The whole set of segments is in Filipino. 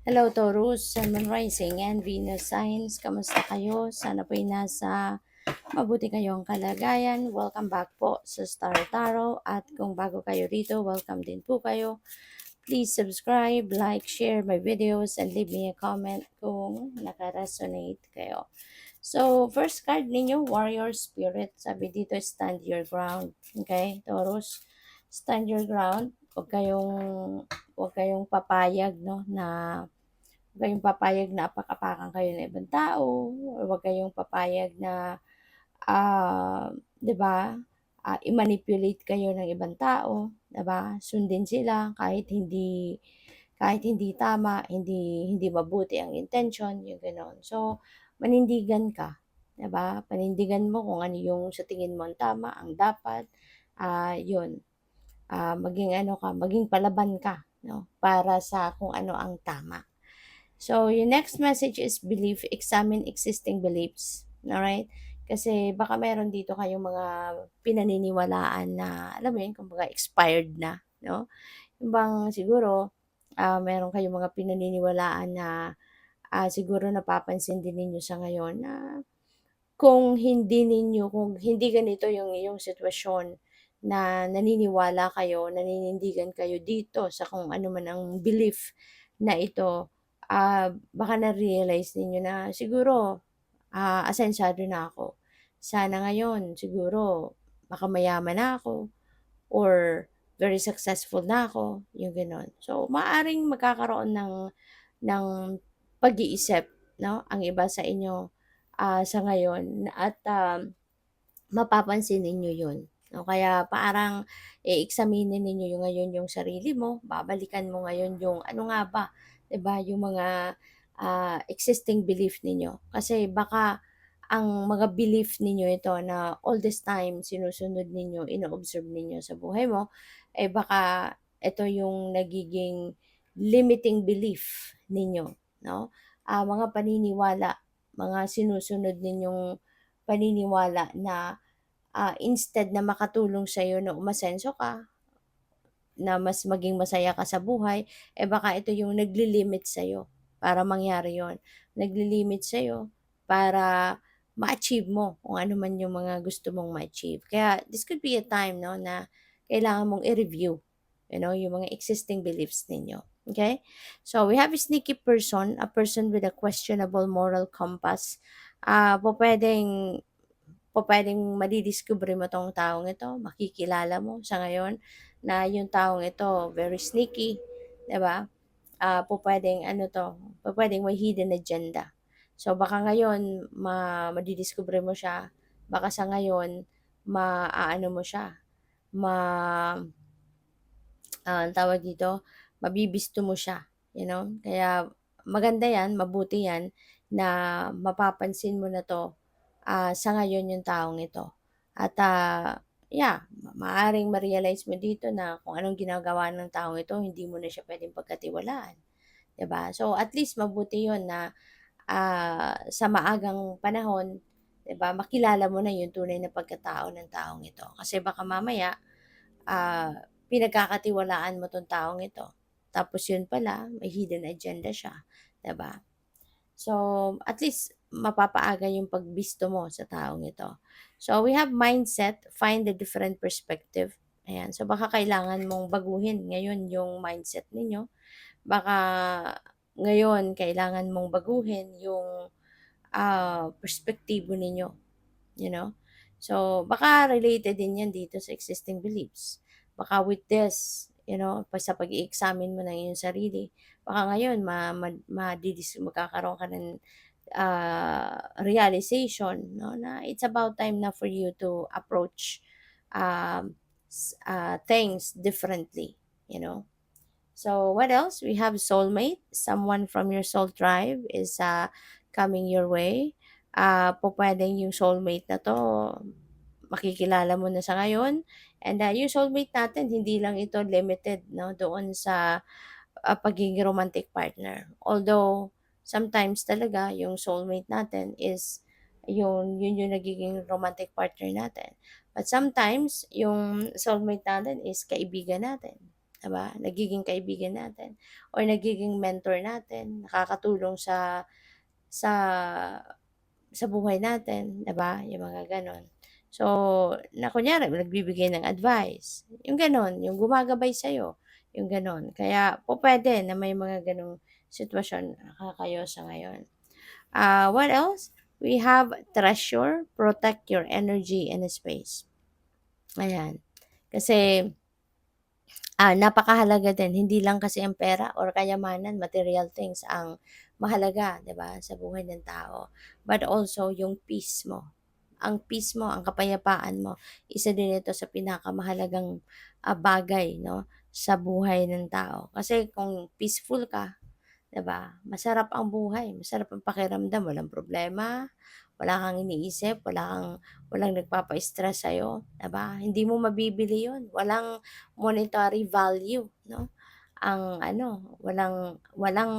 Hello Taurus, Sun, Moon Rising, and Venus Signs. Kamusta kayo? Sana po'y nasa mabuti kayong kalagayan. Welcome back po sa Star Tarot. At kung bago kayo rito, welcome din po kayo. Please subscribe, like, share my videos, and leave me a comment kung naka-resonate kayo. So, first card ninyo, Warrior Spirit. Sabi dito, stand your ground. Okay, Taurus? Stand your ground. Huwag kayong papayag, no, na huwag kayong papayag na apakapakan kayo ng ibang tao, or huwag kayong papayag na, 'di ba, i-manipulate kayo ng ibang tao, 'di ba? Sundin sila kahit hindi tama, hindi hindi mabuti ang intention, yung gano'n. So, manindigan ka, 'di ba? Panindigan mo kung ano yung sa tingin mo ang tama, ang dapat, 'yun. Maging ano ka, maging palaban ka, 'no, para sa kung ano ang tama. So, yung next message is belief, examine existing beliefs. Alright? Kasi baka meron dito kayong mga pinaniniwalaan na, alam mo yun, kumbaga expired na, no? Yung bang siguro, meron kayong mga pinaniniwalaan na siguro napapansin din ninyo sa ngayon na kung hindi ganito yung iyong sitwasyon na naniniwala kayo, naninindigan kayo dito sa kung ano man ang belief na ito, baka na-realize ninyo na siguro, asensyado na ako. Sana ngayon siguro baka mayaman na ako or very successful na ako, yung gano'n. So, maaring magkakaroon ng pag-iisip, 'no, ang iba sa inyo, sa ngayon at, mapapansin ninyo 'yun, 'no. Kaya parang i-examinin ninyo yung ngayon yung sarili mo, babalikan mo ngayon yung ano nga ba, 'di ba, yung mga, existing belief ninyo. Kasi baka ang mga belief ninyo ito na all this time sinusunod ninyo, ino-observe ninyo sa buhay mo, eh, baka ito yung nagiging limiting belief ninyo, 'no. Mga paniniwala, mga sinusunod ninyong paniniwala na, instead na makatulong sa'yo na umasenso ka, na mas maging masaya ka sa buhay, eh, baka ito yung nagli-limit sa'yo para mangyari yon. Nagli-limit sa'yo para ma-achieve mo kung ano man yung mga gusto mong ma-achieve. Kaya this could be a time, 'no, na kailangan mong i-review, yung mga existing beliefs ninyo, okay? So, we have a sneaky person, a person with a questionable moral compass. Pupuwedeng pupuwedeng madidiskubre mo 'tong taong ito, makikilala mo sa ngayon na yung taong ito very sneaky, 'di ba? Pupuwedeng ano 'to, pupuwedeng may hidden agenda. So, baka ngayon madidiskubre mo siya, baka sa ngayon maaano mo siya, ma tawag dito, mabibisto mo siya, Kaya maganda 'yan, mabuti 'yan na mapapansin mo na 'to, sa ngayon yung taong ito. At, yeah, maaaring ma-realize mo dito na kung anong ginagawa ng taong ito hindi mo na siya puwedeng pagkatiwalaan, 'di ba? So, at least mabuti 'yun na, sa maagang panahon, 'di ba, makilala mo na yung tunay na pagkatao ng taong ito. Kasi baka mamaya pinagkakatiwalaan mo 'tong taong ito. Tapos yun pala, may hidden agenda siya, 'di ba? So, at least mapapaaga yung pagbisto mo sa taong ito. So, we have mindset, find a different perspective. Ayan. So, baka kailangan mong baguhin ngayon yung mindset ninyo. Baka ngayon kailangan mong baguhin yung perspektibo ninyo. You know? So, baka related din yan dito sa existing beliefs. Baka with this, sa pag-i-examine mo ng iyong sarili, baka ngayon magkakaroon ka ng realization, no, na it's about time na for you to approach things differently, you know. So, what else? We have soulmate. Someone from your soul tribe is coming your way. Pwedeng yung soulmate na to, makikilala mo na sa ngayon. And yung soulmate natin, hindi lang ito limited, no, doon sa pagiging romantic partner. Although, sometimes talaga, yung soulmate natin is yun yung nagiging romantic partner natin. But sometimes, yung soulmate natin is kaibigan natin. 'di ba? Nagiging kaibigan natin or nagiging mentor natin, nakakatulong sa sa buhay natin, 'di ba? Yung mga gano'n. So, na kunyari nagbibigay ng advice, yung gano'n, yung gumagabay sa'yo, yung gano'n. Kaya pupuwede na may mga gano'ng sitwasyon kayo sa ngayon. What else? We have treasure, protect your energy and space. Ayan. Kasi napakahalaga din hindi lang kasi ang pera or kayamanan, material things ang mahalaga, 'di ba, sa buhay ng tao, but also yung peace mo. Ang peace mo, ang kapayapaan mo, isa din ito sa pinakamahalagang, bagay 'no, sa buhay ng tao. Kasi kung peaceful ka, 'di ba? Masarap ang buhay, masarap ang pakiramdam, walang problema, wala kang iniisip, walang nagpapa-stress sa'yo, 'di ba? Hindi mo mabibili 'yun, walang monetary value, 'no? Ang ano, walang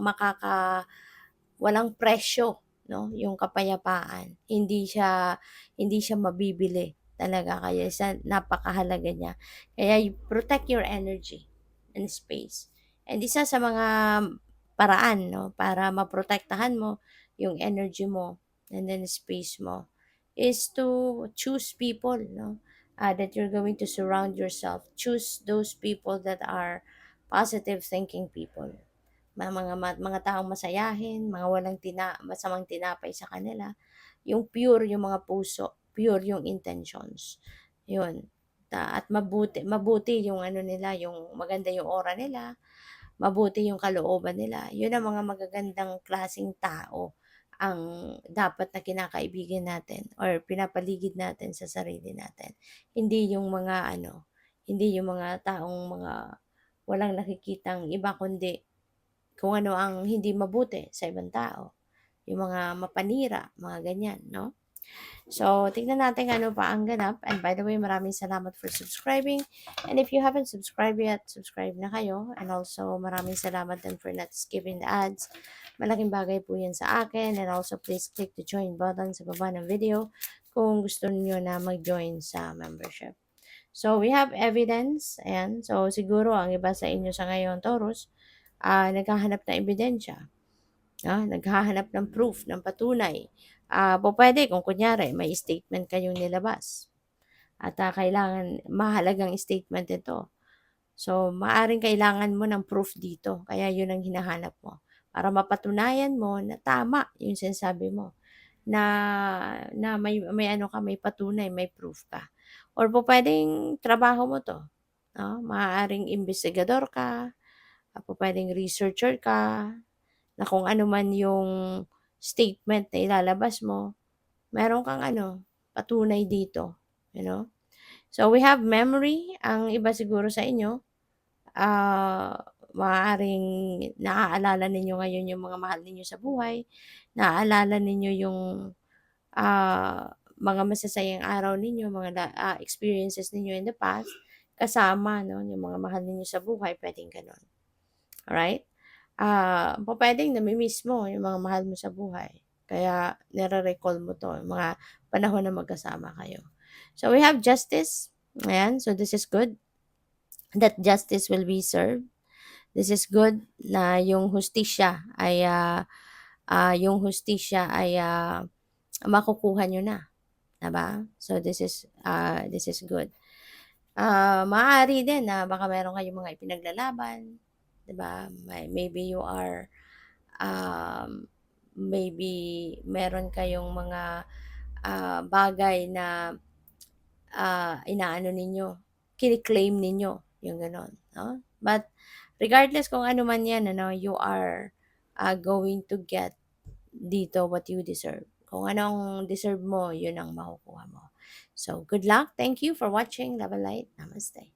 makaka walang presyo, 'no, yung kapayapaan. Hindi siya mabibili talaga kaya napakahalaga niya. Kaya protect your energy and space. And isa sa mga paraan 'no, para maprotektahan mo yung energy mo and then space mo is to choose people 'no, that you're going to surround yourself. Choose those people that are positive thinking people. Mga taong masayahin, mga walang masamang tinapay sa kanila, yung pure yung mga puso, pure yung intentions, yun. At mabuti mabuti yung ano nila, yung maganda yung aura nila, mabuti yung kalooban nila, yun ang mga magagandang klaseng tao ang dapat na kinakaibigan natin or pinapaligid natin sa sarili natin. Hindi yung mga ano, hindi yung mga taong mga walang nakikitang iba kundi kung ano ang hindi mabuti sa ibang tao, yung mga mapanira, mga ganyan, 'no? So, tignan natin ano pa ang ganap. And by the way, maraming salamat for subscribing. And if you haven't subscribed yet, subscribe na kayo. And also, maraming salamat din for not skipping the ads. Malaking bagay po yan sa akin. And also, please click the join button sa baba ng video kung gusto niyo na mag-join sa membership. So, we have evidence. Ayan. So, siguro ang iba sa inyo sa ngayon, Taurus, naghahanap ng ebidensya, naghahanap ng proof, ng patunay. Pupuwede kung kunyari may statement kayong nilabas at, kailangan mahalagang statement ito. So, maaaring kailangan mo ng proof dito, kaya 'yun ang hinahanap mo. Para mapatunayan mo na tama 'yung sinasabi mo, na na may ano ka, may patunay, may proof ka. Or pupuwedeng trabaho mo 'to, 'no, maaaring imbestigador ka, pupuwedeng researcher ka, na kung ano man yung statement na ilalabas mo, meron kang ano, patunay dito, you know? So, we have memory, ang iba siguro sa inyo, maaaring naaalala ninyo ngayon yung mga mahal ninyo sa buhay, naaalala ninyo yung, mga masasayang araw ninyo, mga experiences ninyo in the past, kasama 'no, yung mga mahal ninyo sa buhay, puwedeng gano'n, alright? Pupuwedeng nami-miss mo yung mga mahal mo sa buhay, kaya nire-recall mo 'to, yung mga panahon na magkasama kayo. So, we have justice, ayan, so this is good, that justice will be served. This is good na yung hustisya ay, makukuha niyo na, 'di ba? So, this is good. Maaari din na baka meron kayong mga ipinaglalaban, 'di ba? Maybe you are maybe meron kayong mga, bagay na, inaano ninyo, kini-claim ninyo, yung gano'n, 'no? But regardless kung ano man 'yan ano, you are, going to get dito what you deserve. Kung anong deserve mo, yun ang makukuha mo. So, good luck. Thank you for watching. Love and light. Namaste.